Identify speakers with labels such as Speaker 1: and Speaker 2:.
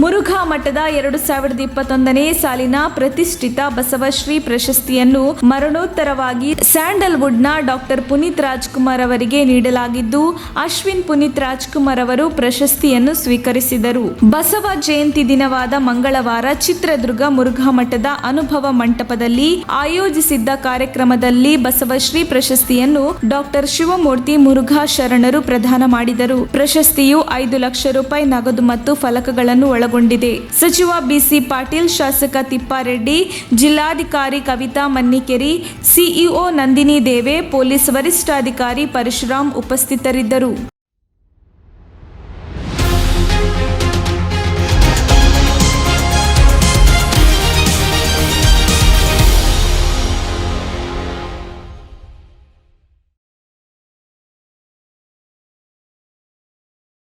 Speaker 1: ಮುರುಘಾ ಮಠದ 2021ನೇ ಸಾಲಿನ ಪ್ರತಿಷ್ಠಿತ ಬಸವಶ್ರೀ ಪ್ರಶಸ್ತಿಯನ್ನು ಮರಣೋತ್ತರವಾಗಿ ಸ್ಯಾಂಡಲ್ವುಡ್ನ ಡಾಕ್ಟರ್ ಪುನೀತ್ ರಾಜ್ಕುಮಾರ್ ಅವರಿಗೆ ನೀಡಲಾಗಿದ್ದು, ಅಶ್ವಿನ್ ಪುನೀತ್ ರಾಜ್ಕುಮಾರ್ ಅವರು ಪ್ರಶಸ್ತಿಯನ್ನು ಸ್ವೀಕರಿಸಿದರು. ಬಸವ ಜಯಂತಿ ದಿನವಾದ ಮಂಗಳವಾರ ಚಿತ್ರದುರ್ಗ ಮುರುಘಾ ಮಠದ ಅನುಭವ ಮಂಟಪದಲ್ಲಿ ಆಯೋಜಿಸಿದ್ದ ಕಾರ್ಯಕ್ರಮದಲ್ಲಿ ಬಸವಶ್ರೀ ಪ್ರಶಸ್ತಿಯನ್ನು ಡಾಕ್ಟರ್ ಶಿವಮೂರ್ತಿ ಮುರುಘಾ ಶರಣರು ಪ್ರದಾನ ಮಾಡಿದರು. ಪ್ರಶಸ್ತಿಯು 5 ಲಕ್ಷ ರೂಪಾಯಿ ನಗದು ಮತ್ತು ಫಲಕಗಳನ್ನು ಒಳಗೊಂಡಿದೆ. ಸಚಿವ ಬಿಸಿ ಪಾಟೀಲ್, ಶಾಸಕ ತಿಪ್ಪಾರೆಡ್ಡಿ, ಜಿಲ್ಲಾಧಿಕಾರಿ ಕವಿತಾ ಮನ್ನಿಕೇರಿ, ಸಿಇಒ ನಂದಿನಿ ದೇವೆ, ಪೊಲೀಸ್ ವರಿಷ್ಠಾಧಿಕಾರಿ ಪರಶುರಾಮ್ ಉಪಸ್ಥಿತರಿದ್ದರು.